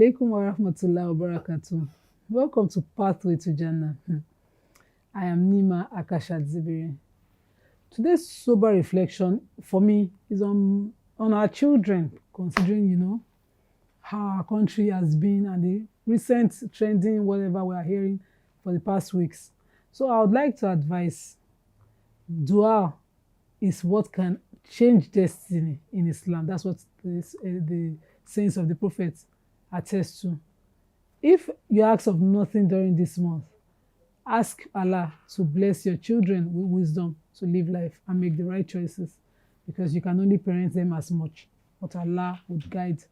alaikum wa rahmatullahi wa barakatuh. Welcome to Pathway to Jannah. I am Nima Akashat Zibiri. Today's sober reflection for me is on our children, considering, how our country has been and the recent trending, whatever we are hearing for the past weeks. So I would like to advise dua is what can change destiny in Islam. That's what the sayings of the Prophet attest to. If you ask of nothing during this month, ask Allah to bless your children with wisdom to live life and make the right choices, because you can only parent them as much, but Allah would guide.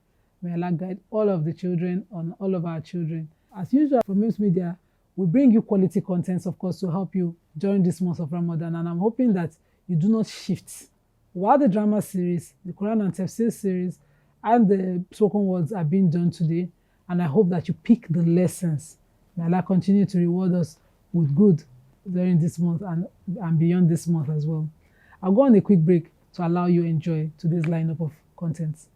May Allah guide all of the children and all of our children. As usual, from Mims Media, we bring you quality contents, of course, to help you during this month of Ramadan, and I'm hoping that you do not shift. While the drama series, the Quran and Tafsir series, and the spoken words are being done today, and I hope that you pick the lessons. May Allah continue to reward us with good during this month and beyond this month as well. I'll go on a quick break to allow you enjoy today's lineup of contents.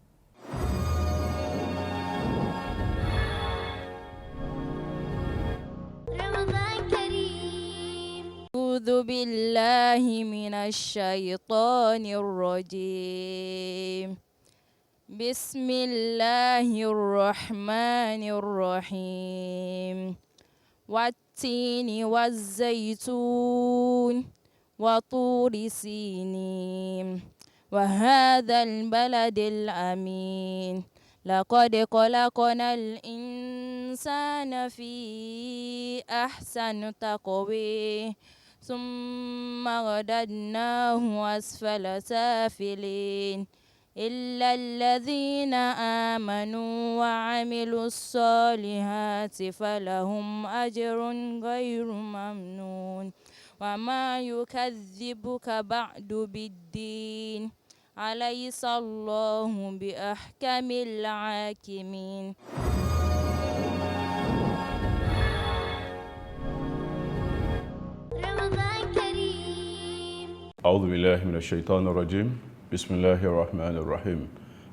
أعوذ بالله من الشيطان الرجيم بسم الله الرحمن الرحيم والتين والزيتون وطور سينين وهذا البلد الأمين لقد خلقنا الإنسان في أحسن تقويم ثم رددناه أسفل سافلين إلا الذين آمنوا وعملوا الصالحات فلهم أجر غير ممنون وما يكذبك بعد بالدين أليس الله بأحكم الحاكمين. أعوذ بالله من الشيطان الرجيم بسم الله الرحمن الرحيم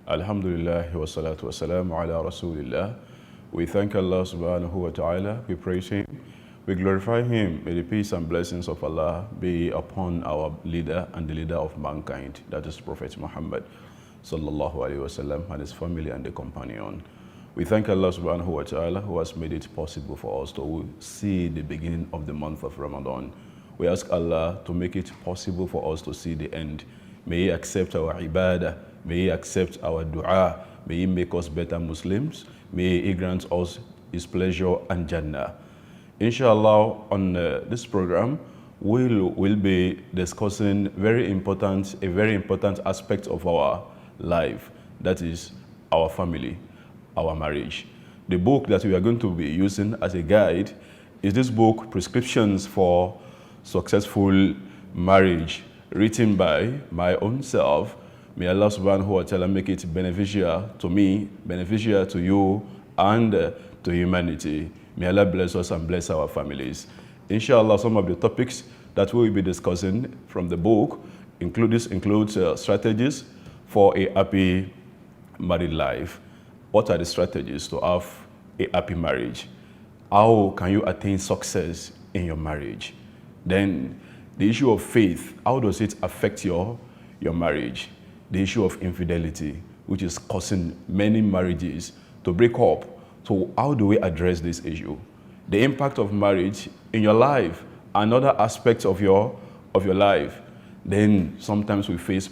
الحمد لله والصلاة والسلام على رسول الله. We thank Allah subhanahu wa ta'ala, we praise Him, we glorify Him. May the peace and blessings of Allah be upon our leader and the leader of mankind, that is Prophet Muhammad sallallahu alaihi wasallam, and his family and the companion. We thank Allah subhanahu wa ta'ala who has made it possible for us to see the beginning of the month of Ramadan. We ask Allah to make it possible for us to see the end. May He accept our ibadah, may He accept our dua, may He make us better Muslims, may He grant us His pleasure and Jannah. Inshallah, on this program, we'll be discussing a very important aspect of our life, that is our family, our marriage. The book that we are going to be using as a guide is this book, Prescriptions for Successful Marriage, written by my own self. May Allah subhanahu wa ta'ala make it beneficial to me, beneficial to you, and to humanity. May Allah bless us and bless our families. Inshallah, some of the topics that we will be discussing from the book includes strategies for a happy married life. What are the strategies to have a happy marriage? How can you attain success in your marriage? Then the issue of faith, how does it affect your marriage? The issue of infidelity, which is causing many marriages to break up. So how do we address this issue? The impact of marriage in your life, another aspect of your life. Then sometimes we face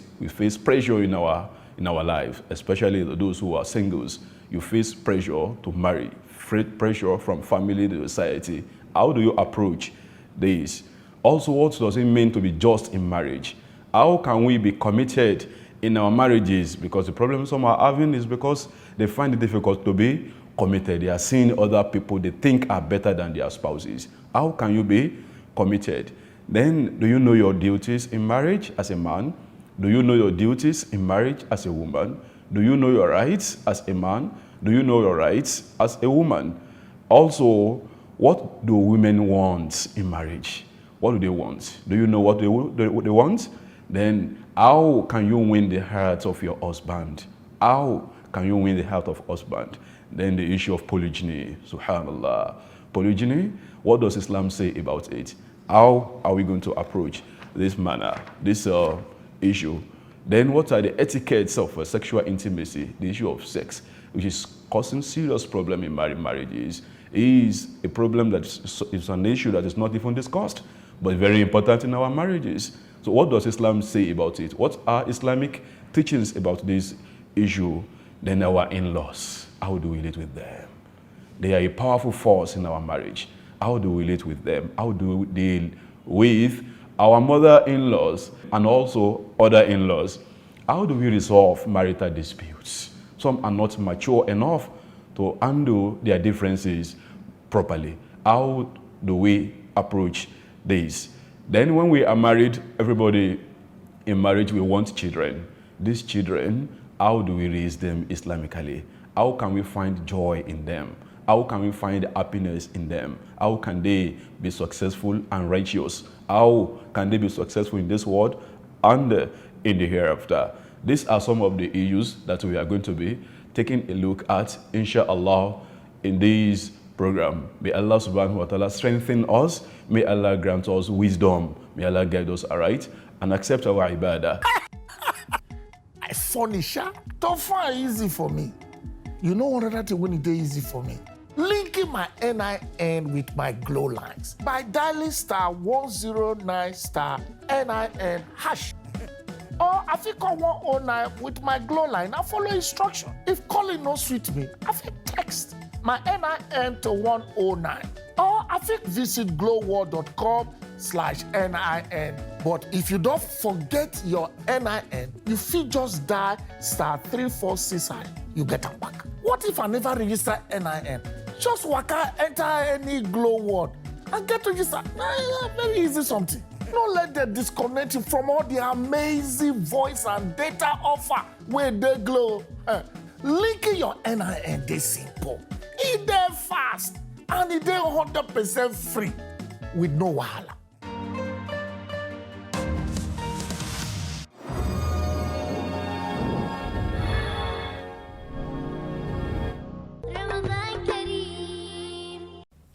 pressure in our life, especially those who are singles. You face pressure to marry, pressure from family to society. How do you approach this? Also, what does it mean to be just in marriage? How can we be committed in our marriages? Because the problem some are having is because they find it difficult to be committed. They are seeing other people they think are better than their spouses. How can you be committed? Then, do you know your duties in marriage as a man? Do you know your duties in marriage as a woman? Do you know your rights as a man? Do you know your rights as a woman? Also, what do women want in marriage? What do they want? Do you know what they want? Then how can you win the heart of your husband? How can you win the heart of husband? Then the issue of polygyny, subhanallah. Polygyny, what does Islam say about it? How are we going to approach this matter, this issue? Then what are the etiquettes of sexual intimacy, the issue of sex, which is causing serious problem in marriages, is a problem that is an issue that is not even discussed, but very important in our marriages. So what does Islam say about it? What are Islamic teachings about this issue? Then our in-laws, how do we relate with them? They are a powerful force in our marriage. How do we relate with them? How do we deal with our mother-in-laws and also other in-laws? How do we resolve marital disputes? Some are not mature enough to handle their differences properly. How do we approach this? Then when we are married, everybody in marriage, we want children. These children, how do we raise them Islamically? How can we find joy in them? How can we find happiness in them? How can they be successful and righteous? How can they be successful in this world and in the hereafter? These are some of the issues that we are going to be taking a look at, inshallah, in this program. May Allah subhanahu wa ta'ala strengthen us. May Allah grant us wisdom. May Allah guide us aright and accept our ibadah. I funny, sha. Don't find easy for me. You know what other thing when it is easy for me? Linking my NIN with my glow lines by dialing *109 *NIN hash. Or I fit call 109 with my glow line. I follow instruction. If calling no suit me, I fit text my NIN to 109. Or I fit visit glowworld.com/NIN. But if you don't forget your NIN, you fit just dial *346#. You get them back. What if I never register NIN? Just waka enter any Glow World and get registered. Very easy something. Don't let them disconnect you from all the amazing voice and data offer where they Glow. Linking your NIN, they simple. It dey fast and it dey 100% free with no wahala.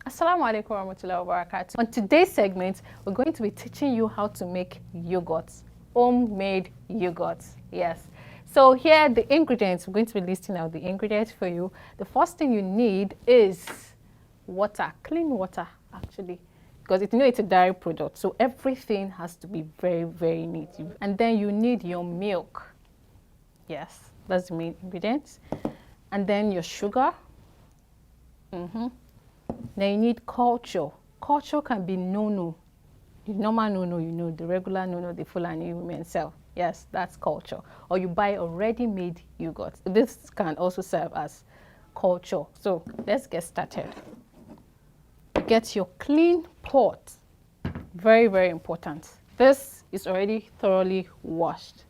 Assalamu alaikum warahmatullahi wabarakatuh. On today's segment, we're going to be teaching you how to make yogurts, homemade yogurts. Yes. So here are the ingredients. We're going to be listing out the ingredients for you. The first thing you need is water, clean water actually, because it's a dairy product. So everything has to be very, very neat. And then you need your milk. Yes, that's the main ingredients. And then your sugar. Then you need culture. Culture can be nono, the normal nono, the regular nono, the Fulani women sell. Yes, that's culture. Or you buy already made yogurt. This can also serve as culture. So let's get started. Get your clean pot. Very, very important. This is already thoroughly washed.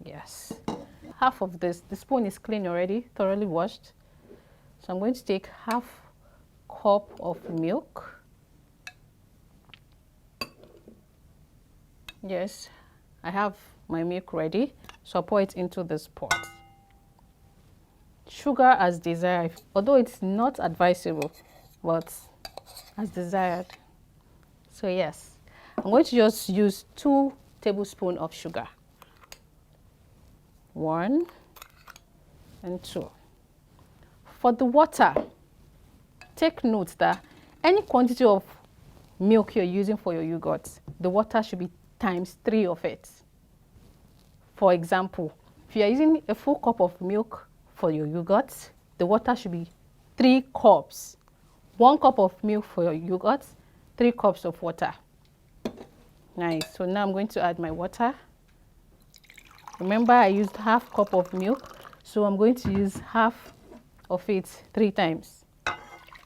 Yes. Half of this, the spoon is clean already, thoroughly washed. So I'm going to take half cup of milk. Yes, I have my milk ready, so I'll pour it into this pot. Sugar as desired, although it's not advisable, but as desired. So yes, I'm going to just use 2 tablespoons of sugar. 1 and 2. For the water, take note that any quantity of milk you're using for your yogurt, the water should be ×3 of it. For example, if you are using a full cup of milk for your yogurt, the water should be 3 cups. 1 cup of milk for your yogurt, 3 cups of water. Nice. So now I'm going to add my water. Remember, I used half cup of milk, so I'm going to use half of it 3 times.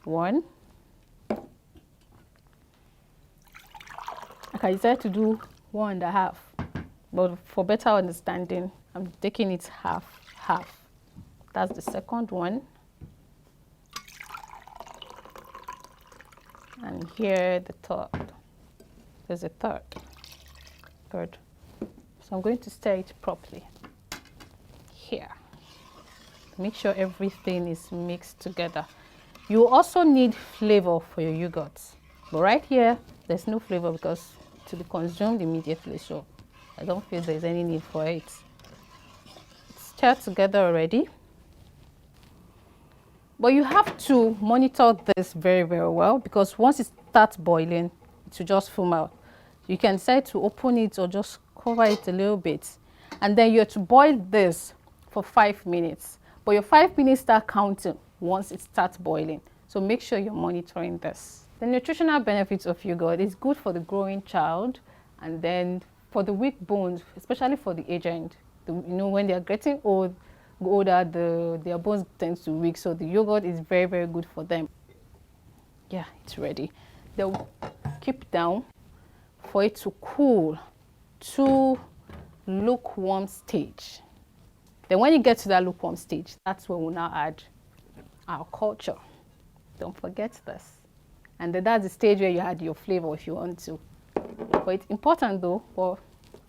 1. I can decide to do 1.5, but for better understanding, I'm taking it half. That's the second one. And here the third. There's a third. So I'm going to stir it properly. Here. Make sure everything is mixed together. You also need flavor for your yogurt. But right here, there's no flavor because to be consumed immediately, so I don't feel there's any need for it. It's stirred together already. But you have to monitor this very, very well because once it starts boiling, it will just foam out. You can decide to open it or just cover it a little bit. And then you have to boil this for 5 minutes. But your 5 minutes start counting once it starts boiling. So make sure you're monitoring this. The nutritional benefits of yogurt is good for the growing child and then for the weak bones, especially for the aged. When they're getting older, their bones tend to weak, so the yogurt is very, very good for them. Yeah, it's ready. They'll keep down for it to cool to lukewarm stage. Then when you get to that lukewarm stage, that's when we'll now add our culture. Don't forget this. And then that's the stage where you add your flavor if you want to. But it's important though, for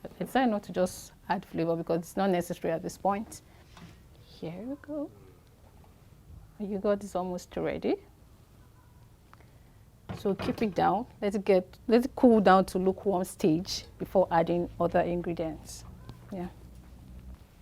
I decided not to just add flavor because it's not necessary at this point. Here we go. Our yogurt is almost ready. So keep it down. Let it cool down to lukewarm stage before adding other ingredients. Yeah.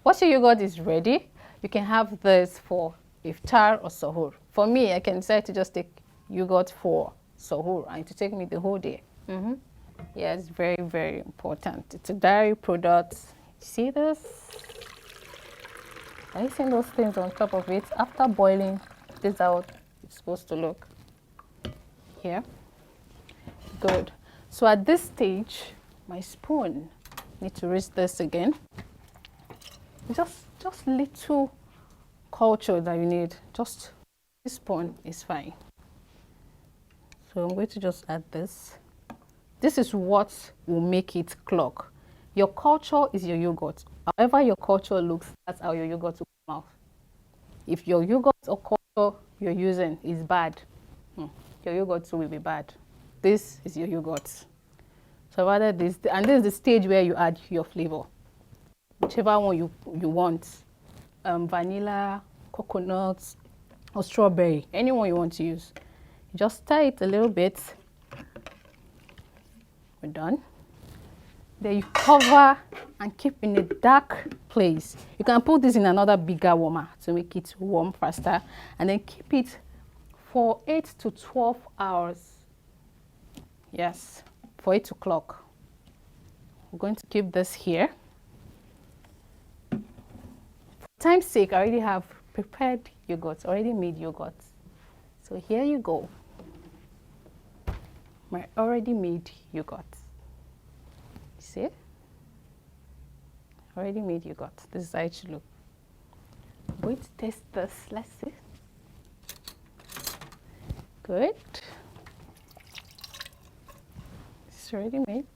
Once your yogurt is ready, you can have this for iftar or sahur. For me, I can decide to just take yogurt for sahur and to take me the whole day. Yeah, it's very, very important. It's a dairy product. See this? Are you seeing those things on top of it? After boiling, this is how it's supposed to look. Here. Good. So at this stage, my spoon, need to raise this again. Just little culture that you need. Just this spoon is fine. So I'm going to just add this. This is what will make it clog. Your culture is your yogurt. However your culture looks, that's how your yogurt will come out. If your yogurt or culture you're using is bad, your yogurt will be bad. This is your yogurt. So rather this, and this is the stage where you add your flavor. Whichever one you want. Vanilla, coconut, or strawberry, anyone you want to use. You just stir it a little bit. We're done. Then you cover and keep in a dark place. You can put this in another bigger warmer to make it warm faster, and then keep it for 8 to 12 hours. Yes, for 8 o'clock. We're going to keep this here. For time's sake, I already have prepared yogurt, already made yogurt. So here you go. My already made yogurt. See? Already made yogurt. This is how it should look. I'm going to taste this. Let's see. Good. It's already made.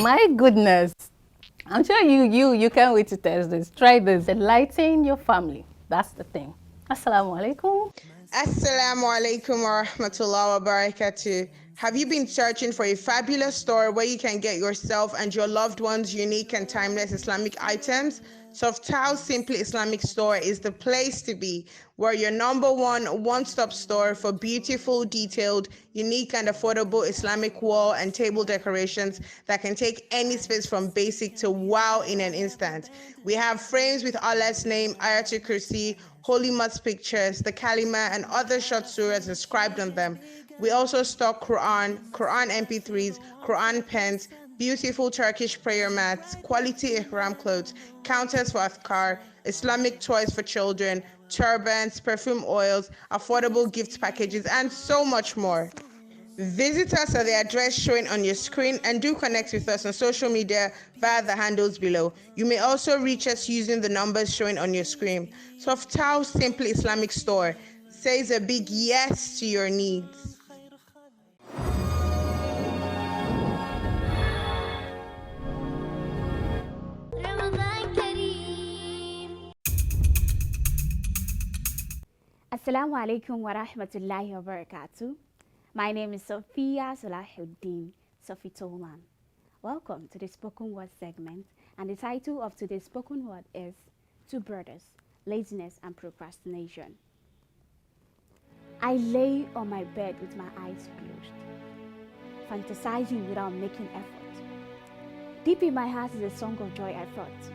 My goodness. I'm sure you can't wait to test this. Try this. Enlighten your family. That's the thing. Assalamu alaikum. Assalamu alaikum wa rahmatullahi wa barakatuh. Have you been searching for a fabulous store where you can get yourself and your loved ones unique and timeless Islamic items? Softal Simply Islamic Store is the place to be. We're your number one-stop store for beautiful, detailed, unique and affordable Islamic wall and table decorations that can take any space from basic to wow in an instant. We have frames with Allah's name, Ayatul Kursi, Holy Mother's pictures, the Kalima and other short surahs inscribed on them. We also stock Quran MP3s, Quran pens, beautiful Turkish prayer mats, quality ihram clothes, counters for Athkar, Islamic toys for children, turbans, perfume oils, affordable gift packages, and so much more. Visit us at the address showing on your screen and do connect with us on social media via the handles below. You may also reach us using the numbers showing on your screen. Softal Simply Islamic Store says a big yes to your needs. Assalamu alaikum wa rahmatullahi wa barakatuh. My name is Sophia Salahuddin Sophie Tolman. Welcome to the spoken word segment And the title of today's spoken word is Two Brothers, Laziness and Procrastination. I lay on my bed with my eyes closed, fantasizing without making effort. Deep in my heart is a song of joy, I thought.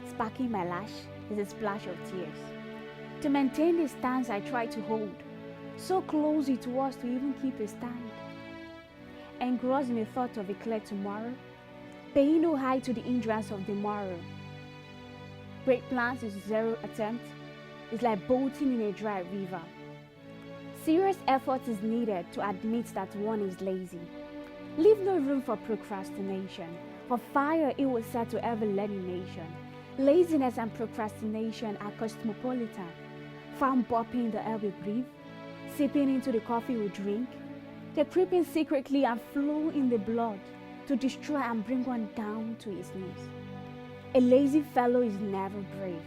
Sparking my lash is a splash of tears. To maintain the stance I try to hold, so close it was to even keep a stand. Engrossed in the thought of a clear tomorrow, paying no heed to the hindrance of the morrow. Great plans with zero attempt is like boating in a dry river. Serious effort is needed to admit that one is lazy. Leave no room for procrastination, for fire it will set to every learning nation. Laziness and procrastination are cosmopolitan, found bopping in the air we breathe, sipping into the coffee we drink. They're creeping secretly and flow in the blood to destroy and bring one down to his knees. A lazy fellow is never brave.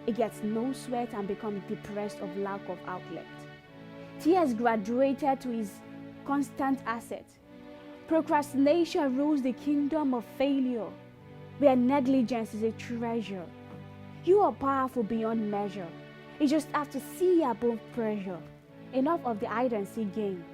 He gets no sweat and becomes depressed of lack of outlet. Tears graduated to his constant asset. Procrastination rules the kingdom of failure, where negligence is a treasure. You are powerful beyond measure. You just have to see above pressure. Enough of the hide and seek game.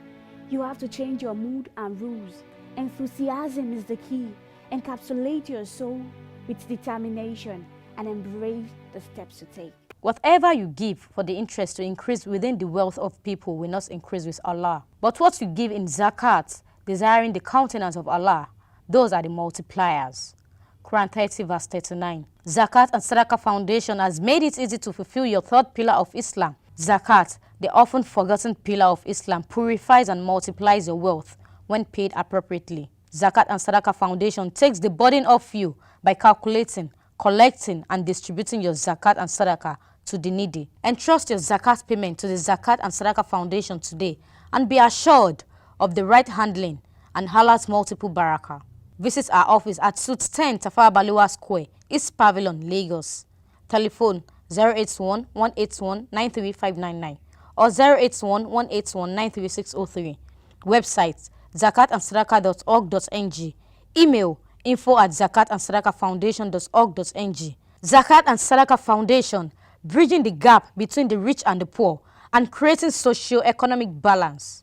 You have to change your mood and rules. Enthusiasm is the key. Encapsulate your soul with determination and embrace the steps to take. Whatever you give for the interest to increase within the wealth of people will not increase with Allah. But what you give in zakat, desiring the countenance of Allah, those are the multipliers. Quran 30 verse 39. Zakat and Sadaqah Foundation has made it easy to fulfill your third pillar of Islam. Zakat, the often forgotten pillar of Islam, purifies and multiplies your wealth when paid appropriately. Zakat and Sadaqah Foundation takes the burden off you by calculating, collecting, and distributing your zakat and sadaqah to the needy. Entrust your zakat payment to the Zakat and Sadaqah Foundation today and be assured of the right handling and Allah's multiple barakah. Visit our office at Suite 10 Tafawa Balewa Square, East Pavilion, Lagos. Telephone 081-181-93599 or 081-181-93603. Website zakatandsadaqah.org.ng. Email info@zakatandsadaqahfoundation.org.ng. Zakat and Sadaqah Foundation, bridging the gap between the rich and the poor and creating socio-economic balance.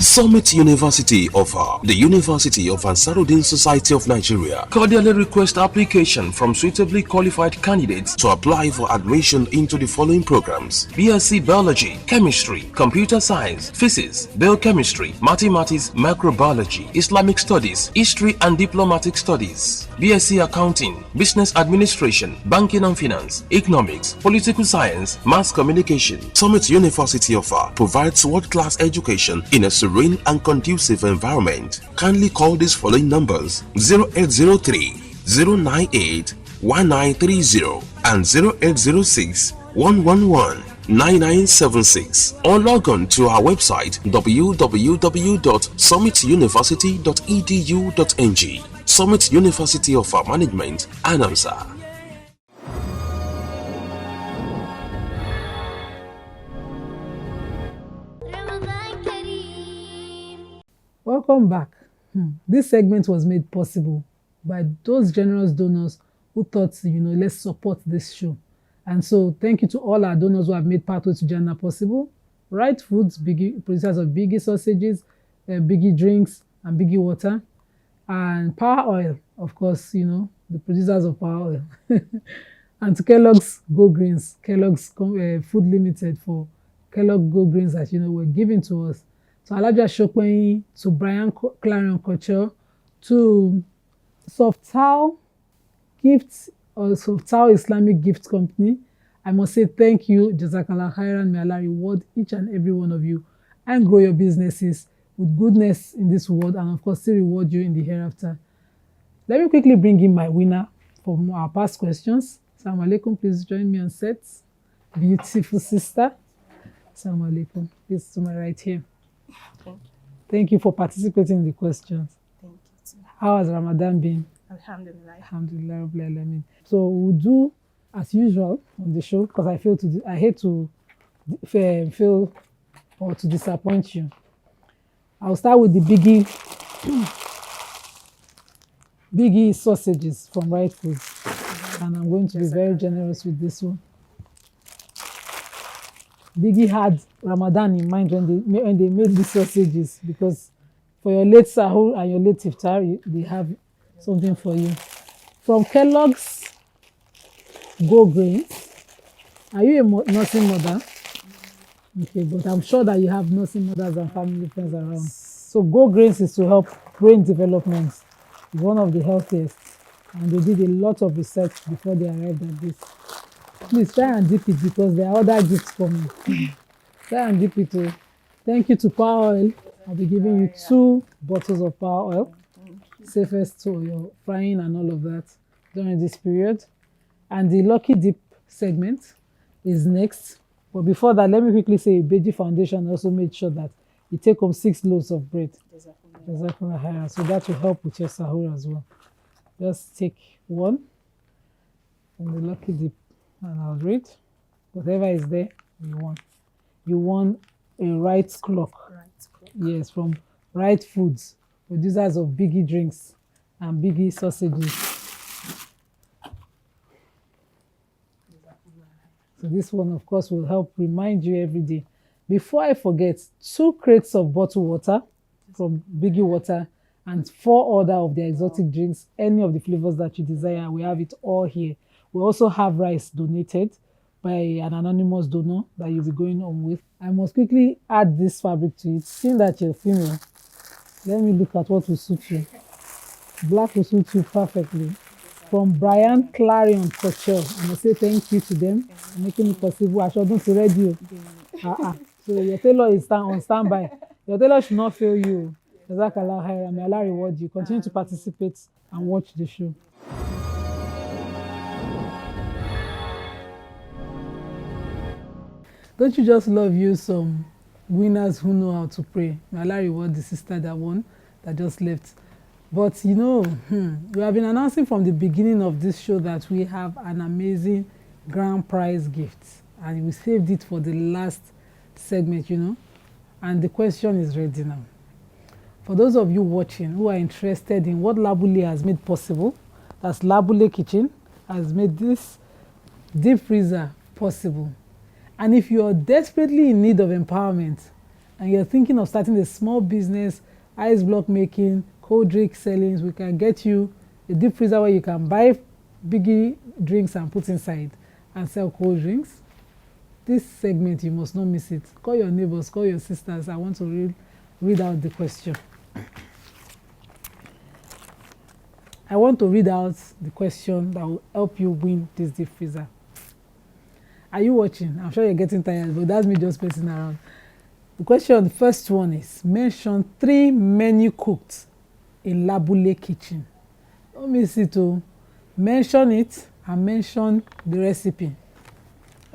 Summit University offer. The University of Ansarudin Society of Nigeria cordially request application from suitably qualified candidates to apply for admission into the following programs: BSc Biology, Chemistry, Computer Science, Physics, Biochemistry, Mathematics, Microbiology, Islamic Studies, History and Diplomatic Studies, BSc Accounting, Business Administration, Banking and Finance, Economics, Political Science, Mass Communication. Summit University provides world-class education in a serene and conducive environment. Kindly call these following numbers: 0803 098 1930 and 0806 111 9976, or log on to our website www.summituniversity.edu.ng. Summit University of Management, Announcer. Welcome back. This segment was made possible by those generous donors who thought, let's support this show. And so thank you to all our donors who have made Pathway to Jannah possible. Right Foods, producers of Biggie sausages, Biggie drinks, and Biggie water. And Power Oil, of course, the producers of Power Oil. And to Kellogg's Go Greens, Kellogg's Food Limited for Kellogg Go Greens that, were given to us. To Alaja Shokwenyi, to Brian Clarion Culture, to Softal Gifts or Softal Islamic Gift Company. I must say thank you, Jazakallah Khairan. May Allah reward each and every one of you and grow your businesses with goodness in this world and of course still reward you in the hereafter. Let me quickly bring in my winner from our past questions. Assalamu alaikum, please join me on set. Beautiful sister. Assalamu alaikum. Please to my right here. Thank you for participating in the questions. Thank you. How has Ramadan been? Alhamdulillah. Alhamdulillah Rabbil Alamin. So we'll do as usual on the show because I hate to fail or to disappoint you. I'll start with the biggie. Biggie sausages from Right Foods. And I'm going to be very generous with this one. Biggie had Ramadan in mind when they made these sausages, because for your late sahur and your late iftar, they have something for you. From Kellogg's Go Grains. Are you a nursing mother? Okay, but I'm sure that you have nursing mothers and family friends around. So Go Grains is to help brain development. It's one of the healthiest. And they did a lot of research before they arrived at this. Please try and dip it, because there are other gifts for me. Try and dip it too. Thank you to Power Oil. I'll be giving you 2 bottles of Power Oil. Safest to your frying and all of that during this period. And the Lucky Dip segment is next. But before that, let me quickly say Beji Foundation also made sure that you take home 6 loaves of bread. So that will help with your sahur as well. Just take one from the Lucky Dip and I'll read. Whatever is there, you want. You want a right clock. Yes, from Right Foods, producers of Biggie drinks and Biggie sausages. So this one, of course, will help remind you every day. Before I forget, 2 crates of bottled water from Biggie Water and 4 other of the exotic drinks, any of the flavors that you desire. We have it all here. We also have rice donated by an anonymous donor that you'll be going on with. I must quickly add this fabric to it. Seeing that you're female, let me look at what will suit you. Black will suit you perfectly. From Brian Clarion Couture, I must say thank you to them for making it possible. I shouldn't be ready. So your tailor is on standby. Your tailor should not fail you. Jazakallah khairan. May Allah reward you. Continue to participate and watch the show. Don't you just love you some winners who know how to pray? May Allah reward the sister that won, that just left. But you know, we have been announcing from the beginning of this show that we have an amazing grand prize gift. And we saved it for the last segment, you know. And the question is ready now. For those of you watching who are interested in what Labule has made possible, that's Labule Kitchen has made this deep freezer possible. And if you're desperately in need of empowerment and you're thinking of starting a small business, ice block making, cold drink selling, we can get you a deep freezer where you can buy Biggie drinks and put inside and sell cold drinks. This segment, you must not miss it. Call your neighbors, call your sisters. I want to read out the question. I want to read out the question that will help you win this deep freezer. Are you watching? I'm sure you're getting tired, but that's me just messing around. The question, the first one is, mention 3 menu cooked in Labule Kitchen. Don't miss it too. Mention it and mention the recipe.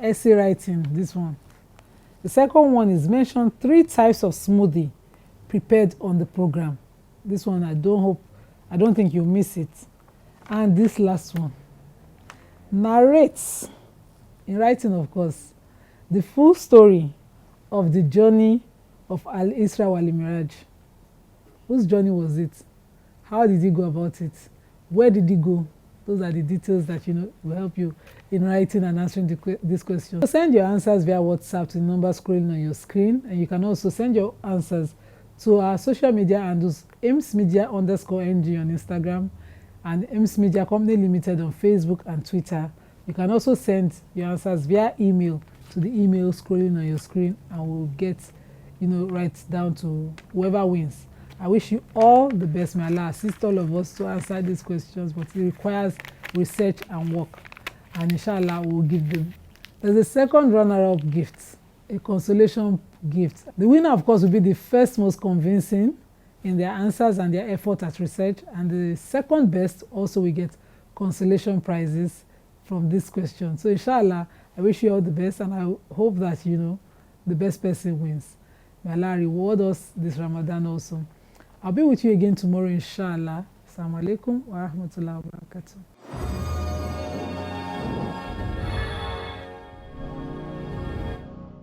Essay writing, this one. The second one is mention 3 types of smoothie prepared on the program. This one, I don't think you'll miss it. And this last one, narrates, in writing of course, the full story of the journey of Al-Isra wal-Miraj. Whose journey was it? How did he go about it? Where did he go? Those are the details that will help you in writing and answering this question. So send your answers via WhatsApp to the number scrolling on your screen, and you can also send your answers to our social media handles, amsmedia_ng on Instagram and Ames Media Company Limited on Facebook and Twitter. You can also send your answers via email to the email scrolling on your screen, and we'll get right down to whoever wins. I wish you all the best. May Allah assist all of us to answer these questions, but it requires research and work. And inshallah, we'll give them. There's a second runner-up gift, a consolation gift. The winner, of course, will be the first most convincing in their answers and their effort at research. And the second best also will get consolation prizes from this question. So inshallah, I wish you all the best, and I hope that, the best person wins. May Allah reward us this Ramadan also. I'll be with you again tomorrow, inshallah. Assalamu alaikum wa rahmatullahi wa barakatuh.